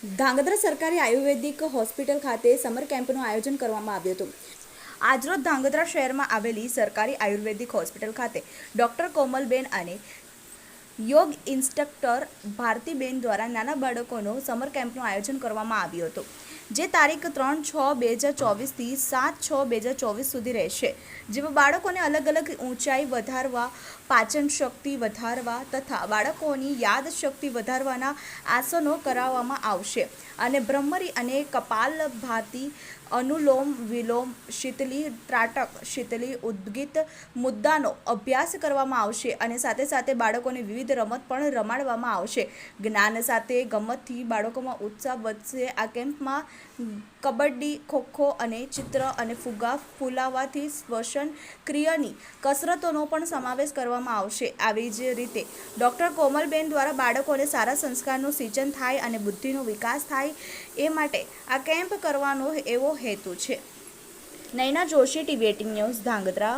ધાંગધ્રા સરકારી આયુર્વેદિક હોસ્પિટલ ખાતે સમર કેમ્પનું આયોજન કરવામાં આવ્યું હતું। આજરોજ ધાંગધ્રા શહેરમાં આવેલી સરકારી આયુર્વેદિક હોસ્પિટલ ખાતે ડૉક્ટર કોમલબેન અને યોગ ઇન્સ્ટ્રક્ટર ભારતીબેન દ્વારા નાના બાળકોનો સમર કેમ્પનું આયોજન કરવામાં આવ્યું હતું, જે તારીખ 3/6/2024 થી 7/6/2024 સુધી રહેશે, જેમાં બાળકોને અલગ અલગ ઊંચાઈ વધારવા, પાચન શક્તિ વધારવા તથા બાળકોની યાદશક્તિ વધારવાના આસનો કરાવવામાં આવશે અને ભ્રમરી અને કપાલભાતિ, અનુલોમ વિલોમ, શીતલી ત્રાટક, શીતલી ઉદ્ગીત મુદ્રાનો અભ્યાસ કરવામાં આવશે અને સાથે સાથે બાળકોને વિવિધ રમત પણ રમાડવામાં આવશે। જ્ઞાન સાથે ગમતથી બાળકોમાં ઉત્સાહ વધશે। આ કેમ્પમાં કબડ્ડી, ખોખો અને ચિત્ર અને ફુગ્ગા ફૂલાવવાથી શ્વસન ક્રિયાની કસરતોનો પણ સમાવેશ કરવામાં આવશે। આવી જ રીતે ડૉક્ટર કોમલબેન દ્વારા બાળકોને સારા સંસ્કારનું સિંચન થાય અને બુદ્ધિનો વિકાસ થાય એ માટે આ કેમ્પ કરવાનો એવો હેતુ છે। નૈના જોશી, ટીવી18 ન્યૂઝ, ધાંગધ્રા।